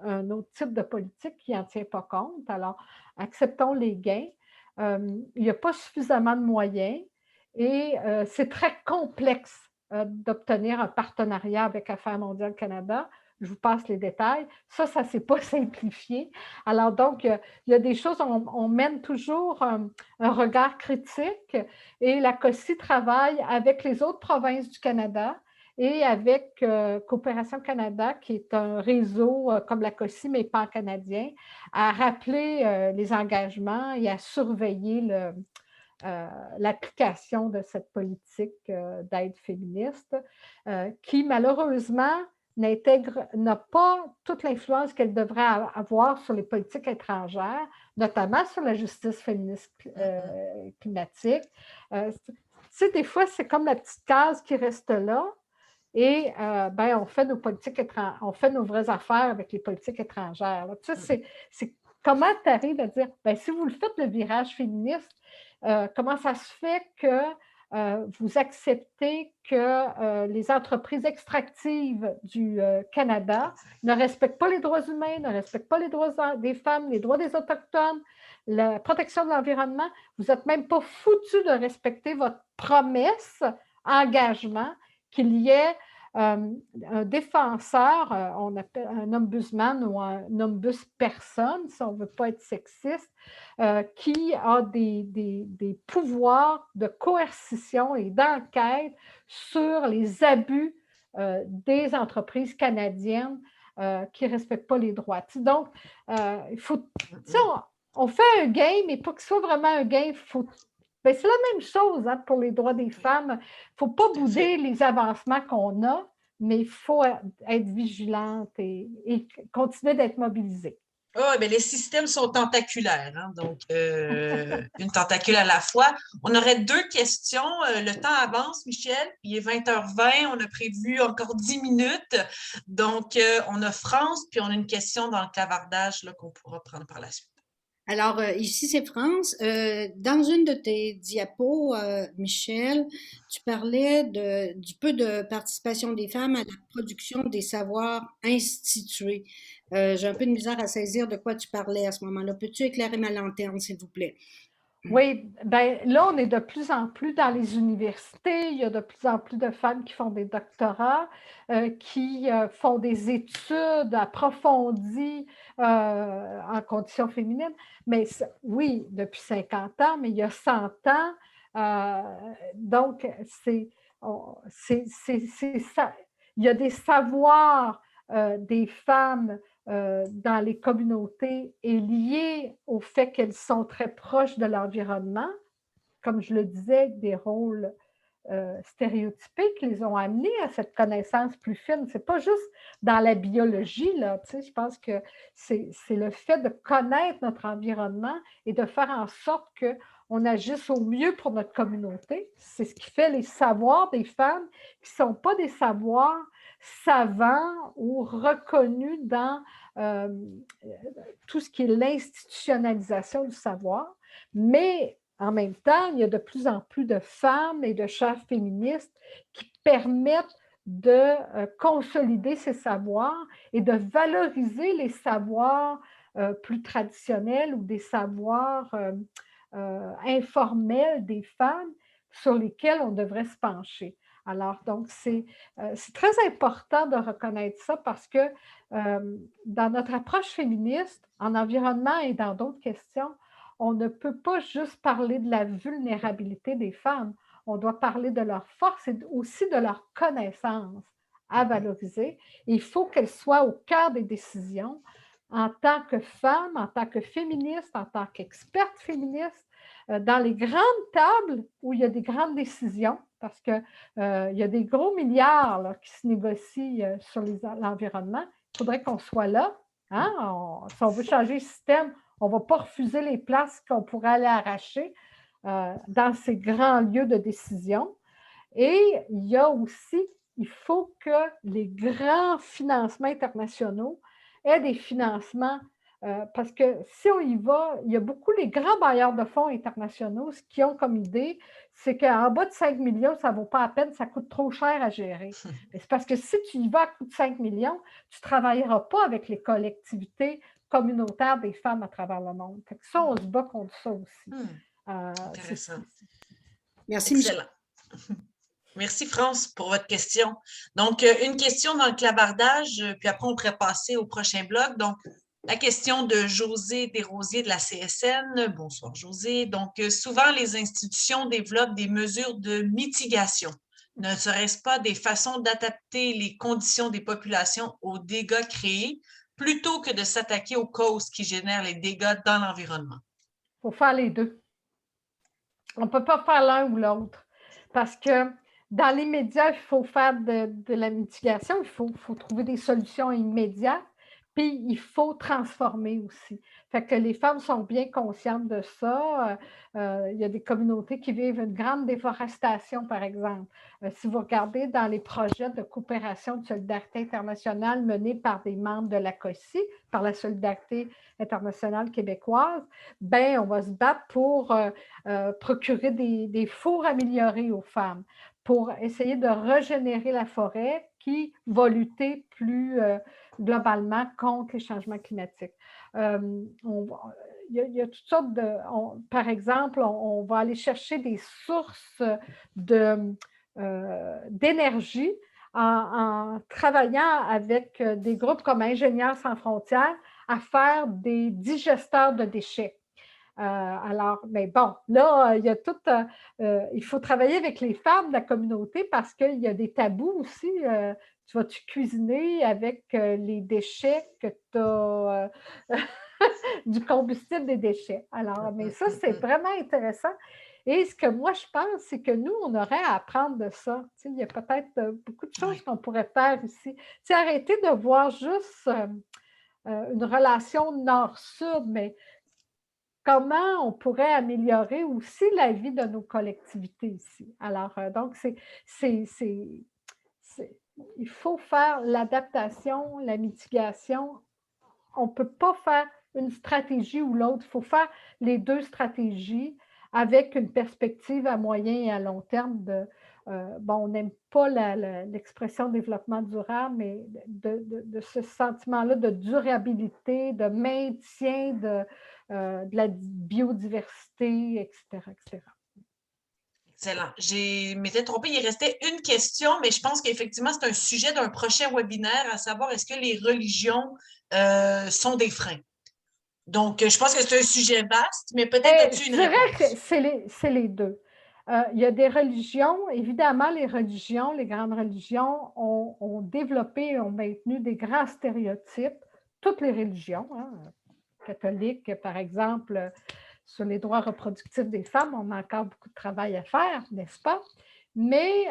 un autre type de politique qui n'en tient pas compte. Alors, acceptons les gains. Il n'y a pas suffisamment de moyens et c'est très complexe d'obtenir un partenariat avec Affaires mondiales Canada. Je vous passe les détails. Ça ne s'est pas simplifié. Alors donc, il y a des choses, on mène toujours un regard critique et la COSI travaille avec les autres provinces du Canada et avec Coopération Canada, qui est un réseau comme la COSI, mais pas canadien, à rappeler les engagements et à surveiller l'application de cette politique d'aide féministe qui, malheureusement, n'a pas toute l'influence qu'elle devrait avoir sur les politiques étrangères, notamment sur la justice féministe climatique. Tu sais, des fois, c'est comme la petite case qui reste là et on fait nos politiques on fait nos vraies affaires avec les politiques étrangères. Là. Tu sais, c'est comment tu arrives à dire, si vous le faites le virage féministe, comment ça se fait que vous acceptez que les entreprises extractives du Canada ne respectent pas les droits humains, ne respectent pas les droits des femmes, les droits des Autochtones, la protection de l'environnement. Vous n'êtes même pas foutu de respecter votre promesse, engagement, qu'il y ait un défenseur, on appelle un ombudsman ou un ombudsperson, si on ne veut pas être sexiste, qui a des pouvoirs de coercition et d'enquête sur les abus des entreprises canadiennes qui ne respectent pas les droits. Donc, il faut... On fait un game, mais pour que ce soit vraiment un game, ben, c'est la même chose pour les droits des femmes. Il ne faut pas bouder les avancements qu'on a, mais il faut être vigilante et continuer d'être mobilisée. Oh, bien, les systèmes sont tentaculaires, hein, donc une tentacule à la fois. On aurait 2 questions. Le temps avance, Michel. Il est 20h20. On a prévu encore 10 minutes. Donc, on a France, puis on a une question dans le clavardage qu'on pourra prendre par la suite. Alors, ici, c'est France. Dans une de tes diapos, Michel, tu parlais du peu de participation des femmes à la production des savoirs institués. J'ai un peu de misère à saisir de quoi tu parlais à ce moment-là. Peux-tu éclairer ma lanterne, s'il vous plaît? Oui, ben là, on est de plus en plus dans les universités. Il y a de plus en plus de femmes qui font des doctorats, qui font des études approfondies en conditions féminines. Mais oui, depuis 50 ans, mais il y a 100 ans, donc c'est ça. Il y a des savoirs des femmes dans les communautés est lié au fait qu'elles sont très proches de l'environnement, comme je le disais, des rôles stéréotypés qui les ont amenés à cette connaissance plus fine. Ce n'est pas juste dans la biologie, là, tu sais, je pense que c'est le fait de connaître notre environnement et de faire en sorte qu'on agisse au mieux pour notre communauté. C'est ce qui fait les savoirs des femmes qui ne sont pas des savoirs savants ou reconnus dans tout ce qui est l'institutionnalisation du savoir, mais en même temps, il y a de plus en plus de femmes et de chefs féministes qui permettent de consolider ces savoirs et de valoriser les savoirs plus traditionnels ou des savoirs informels des femmes sur lesquels on devrait se pencher. Alors, donc, c'est très important de reconnaître ça parce que dans notre approche féministe, en environnement et dans d'autres questions, on ne peut pas juste parler de la vulnérabilité des femmes. On doit parler de leur force et aussi de leur connaissance à valoriser. Et il faut qu'elles soient au cœur des décisions en tant que femme, en tant que féministe, en tant qu'experte féministe, dans les grandes tables où il y a des grandes décisions, parce qu'il y a des gros milliards là, qui se négocient sur l'environnement. Il faudrait qu'on soit là. Hein? Si on veut changer le système, on ne va pas refuser les places qu'on pourrait aller arracher dans ces grands lieux de décision. Et il y a aussi, il faut que les grands financements internationaux aient des financements parce que si on y va, il y a beaucoup les grands bailleurs de fonds internationaux, ce qu'ils ont comme idée, c'est qu'en bas de 5 millions, ça ne vaut pas la peine, ça coûte trop cher à gérer. C'est parce que si tu y vas à coût de 5 millions, tu ne travailleras pas avec les collectivités communautaires des femmes à travers le monde. Fait que ça, on se bat contre ça aussi. Intéressant. Merci, Excellent. Merci, France, pour votre question. Donc, une question dans le clavardage, puis après, on pourrait passer au prochain bloc. Donc, la question de José Desrosiers de la CSN. Bonsoir, José. Donc, souvent, les institutions développent des mesures de mitigation. Ne serait-ce pas des façons d'adapter les conditions des populations aux dégâts créés plutôt que de s'attaquer aux causes qui génèrent les dégâts dans l'environnement? Il faut faire les deux. On ne peut pas faire l'un ou l'autre parce que dans les médias, il faut faire de la mitigation, il faut trouver des solutions immédiates, puis il faut transformer aussi. Fait que les femmes sont bien conscientes de ça. Il y a des communautés qui vivent une grande déforestation, par exemple. Si vous regardez dans les projets de coopération de solidarité internationale menés par des membres de la COSI, par la Solidarité internationale québécoise, ben on va se battre pour procurer des fours améliorés aux femmes, pour essayer de régénérer la forêt qui va lutter plus globalement contre les changements climatiques. Il y a toutes sortes de... par exemple, on va aller chercher des sources d'énergie en travaillant avec des groupes comme Ingénieurs sans frontières à faire des digesteurs de déchets. Alors, mais bon, là, il y a tout. Il faut travailler avec les femmes de la communauté parce qu'il y a des tabous aussi. Tu vas-tu cuisiner avec les déchets que tu as, du combustible des déchets. Alors, mais ça, c'est vraiment intéressant. Et ce que moi, je pense, c'est que nous, on aurait à apprendre de ça. Tu sais, il y a peut-être beaucoup de choses qu'on pourrait faire ici. Tu sais, arrêter de voir juste une relation nord-sud, mais comment on pourrait améliorer aussi la vie de nos collectivités ici. Alors, donc, il faut faire l'adaptation, la mitigation. On ne peut pas faire une stratégie ou l'autre. Il faut faire les deux stratégies avec une perspective à moyen et à long terme de, bon, on n'aime pas l'expression développement durable, mais de ce sentiment-là de durabilité, de maintien de la biodiversité, etc., etc. Excellent. Je m'étais trompée, il restait une question, mais je pense qu'effectivement, c'est un sujet d'un prochain webinaire, à savoir est-ce que les religions sont des freins? Donc, je pense que c'est un sujet vaste, mais peut-être as-tu une réponse? Je dirais que c'est les deux. Il y a des religions, évidemment, les religions, les grandes religions ont développé, ont maintenu des grands stéréotypes, toutes les religions, hein, catholiques, par exemple, sur les droits reproductifs des femmes, on a encore beaucoup de travail à faire, n'est-ce pas? Mais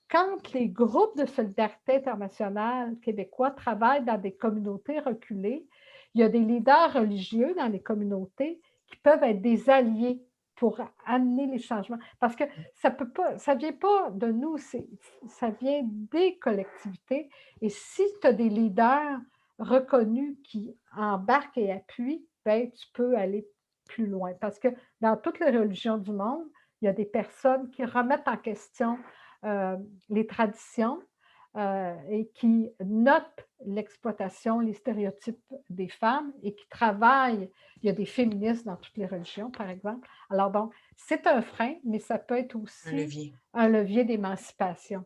quand les groupes de solidarité internationale québécois travaillent dans des communautés reculées, il y a des leaders religieux dans les communautés qui peuvent être des alliés pour amener les changements. Parce que ça ne vient pas de nous, ça vient des collectivités. Et si tu as des leaders reconnus qui embarquent et appuient, ben, tu peux aller plus loin. Parce que dans toutes les religions du monde, il y a des personnes qui remettent en question les traditions et qui notent l'exploitation, les stéréotypes des femmes et qui travaillent. Il y a des féministes dans toutes les religions, par exemple. Alors donc, c'est un frein, mais ça peut être aussi un levier d'émancipation.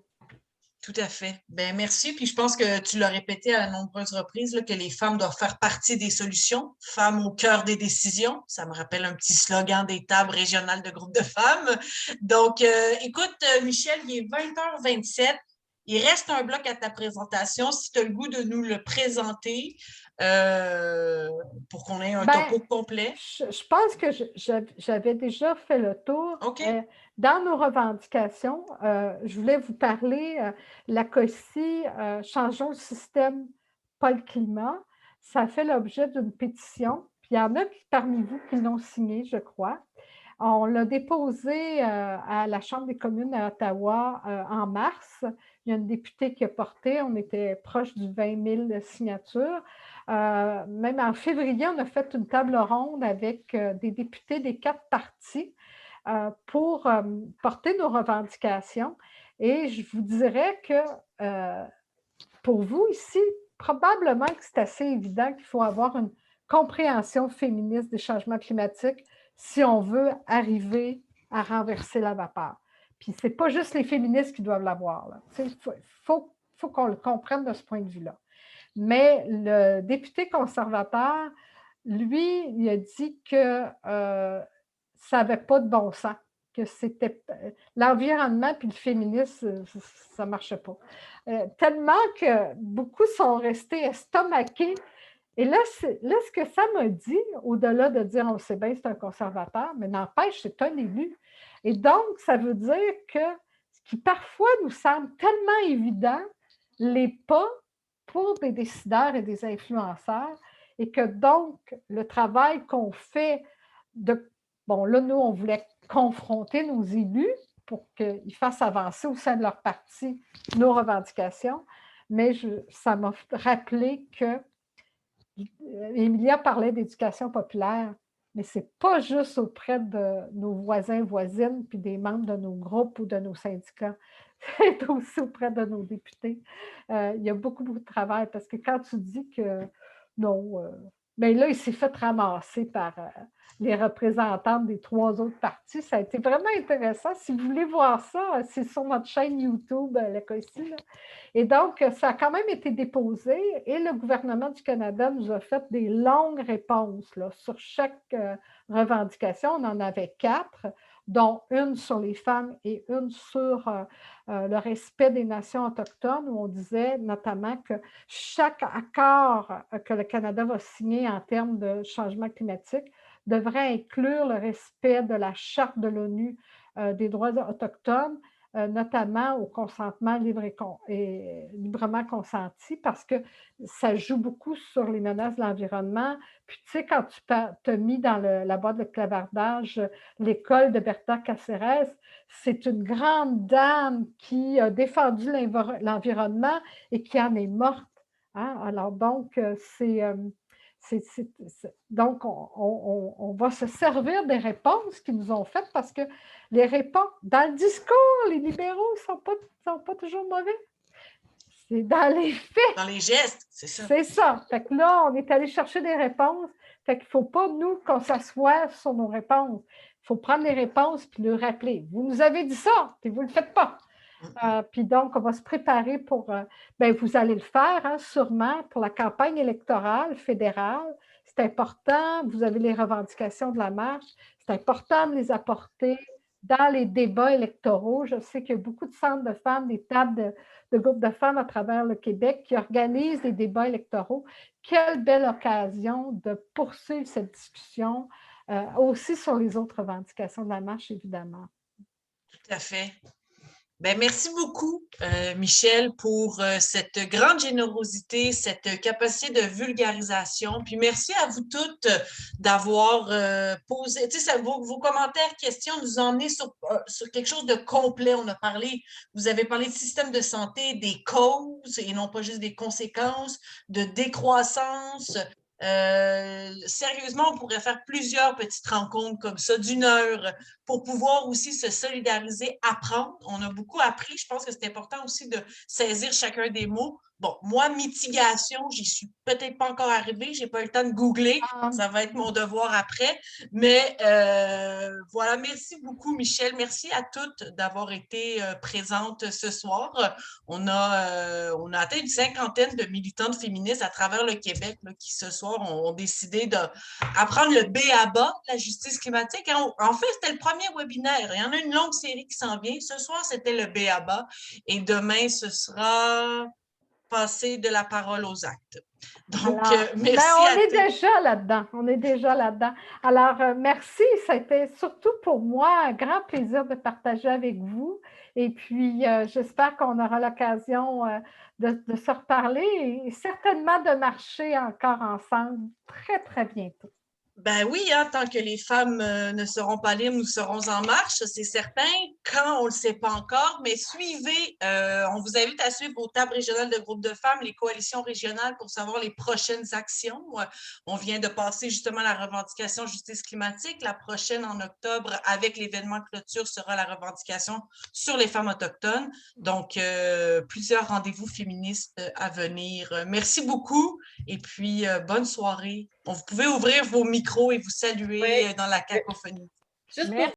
Tout à fait. Ben merci. Puis je pense que tu l'as répété à de nombreuses reprises là, que les femmes doivent faire partie des solutions. Femmes au cœur des décisions. Ça me rappelle un petit slogan des tables régionales de groupes de femmes. Donc, écoute, Michel, il est 20h27. Il reste un bloc à ta présentation. Si tu as le goût de nous le présenter pour qu'on ait un topo complet. Je pense que j'avais déjà fait le tour. Okay. Dans nos revendications, je voulais vous parler, la COSI, Changeons le système, pas le climat. Ça fait l'objet d'une pétition. Puis il y en a parmi vous qui l'ont signée, je crois. On l'a déposé à la Chambre des communes à Ottawa en mars. Il y a une députée qui a porté, on était proche du 20 000 signatures. Même en février, on a fait une table ronde avec des députés des 4 partis pour porter nos revendications. Et je vous dirais que pour vous ici, probablement que c'est assez évident qu'il faut avoir une compréhension féministe des changements climatiques si on veut arriver à renverser la vapeur. Puis ce n'est pas juste les féministes qui doivent l'avoir. Il faut qu'on le comprenne de ce point de vue-là. Mais le député conservateur, lui, il a dit que ça n'avait pas de bon sens, que c'était l'environnement puis le féminisme, ça ne marchait pas. Tellement que beaucoup sont restés estomaqués. Et là, ce que ça m'a dit, au-delà de dire on sait bien c'est un conservateur, mais n'empêche, c'est un élu. Et donc, ça veut dire que ce qui parfois nous semble tellement évident, l'est pas pour des décideurs et des influenceurs, et que donc, le travail qu'on fait bon, là, nous, on voulait confronter nos élus pour qu'ils fassent avancer au sein de leur parti nos revendications, mais ça m'a rappelé que Emilia parlait d'éducation populaire, mais ce n'est pas juste auprès de nos voisins, voisines, puis des membres de nos groupes ou de nos syndicats. C'est aussi auprès de nos députés. Il y a beaucoup, beaucoup de travail parce que quand tu dis que non, Mais là, il s'est fait ramasser par les représentantes des 3 autres partis. Ça a été vraiment intéressant. Si vous voulez voir ça, c'est sur notre chaîne YouTube, la COSI. Et donc, ça a quand même été déposé et le gouvernement du Canada nous a fait des longues réponses là, sur chaque revendication. On en avait 4, dont une sur les femmes et une sur le respect des nations autochtones, où on disait notamment que chaque accord que le Canada va signer en termes de changement climatique devrait inclure le respect de la Charte de l'ONU des droits autochtones, notamment au consentement libre et librement consenti, parce que ça joue beaucoup sur les menaces de l'environnement. Puis, tu sais, quand tu t'as mis dans la boîte de clavardage l'école de Berta Cáceres, c'est une grande dame qui a défendu l'environnement et qui en est morte. Hein? Alors, donc, donc, on va se servir des réponses qu'ils nous ont faites parce que les réponses, dans le discours, les libéraux ne sont pas toujours mauvais. C'est dans les faits. Dans les gestes, c'est ça. C'est ça. Fait que là, on est allé chercher des réponses. Fait qu'il ne faut pas, nous, qu'on s'assoie sur nos réponses. Il faut prendre les réponses puis le rappeler. Vous nous avez dit ça, puis vous ne le faites pas. Puis donc, on va se préparer pour... vous allez le faire, hein, sûrement, pour la campagne électorale fédérale. C'est important. Vous avez les revendications de la marche. C'est important de les apporter dans les débats électoraux. Je sais qu'il y a beaucoup de centres de femmes, des tables de groupes de femmes à travers le Québec qui organisent des débats électoraux. Quelle belle occasion de poursuivre cette discussion aussi sur les autres revendications de la marche, évidemment. Tout à fait. Ben, merci beaucoup, Michel, pour cette grande générosité, cette capacité de vulgarisation. Puis merci à vous toutes d'avoir posé, tu sais, vos commentaires, questions nous ont emmenés sur quelque chose de complet. Vous avez parlé de système de santé, des causes et non pas juste des conséquences, de décroissance. Sérieusement, on pourrait faire plusieurs petites rencontres comme ça d'1 heure pour pouvoir aussi se solidariser, apprendre. On a beaucoup appris. Je pense que c'est important aussi de saisir chacun des mots. Bon, moi, mitigation, j'y suis peut-être pas encore arrivée. J'ai pas eu le temps de googler. Ça va être mon devoir après. Mais voilà, merci beaucoup, Michel. Merci à toutes d'avoir été présentes ce soir. On a atteint une 50aine de militantes féministes à travers le Québec là, qui, ce soir, ont décidé d'apprendre le b.a.-ba de la justice climatique. En fait, c'était le premier webinaire. Il y en a une longue série qui s'en vient. Ce soir, c'était le b.a.-ba. Et demain, ce sera passer de la parole aux actes. Donc, merci on est déjà là-dedans. On est déjà là-dedans. Alors, merci. C'était surtout pour moi un grand plaisir de partager avec vous. Et puis, j'espère qu'on aura l'occasion de se reparler et certainement de marcher encore ensemble très, très bientôt. Ben oui, hein, tant que les femmes ne seront pas libres, nous serons en marche, c'est certain. Quand, on ne le sait pas encore, mais suivez, on vous invite à suivre vos tables régionales de groupes de femmes, les coalitions régionales pour savoir les prochaines actions. On vient de passer justement la revendication justice climatique. La prochaine en octobre, avec l'événement clôture, sera la revendication sur les femmes autochtones. Donc, plusieurs rendez-vous féministes à venir. Merci beaucoup et puis bonne soirée. Vous pouvez ouvrir vos micros et vous saluer dans la cacophonie. Juste pour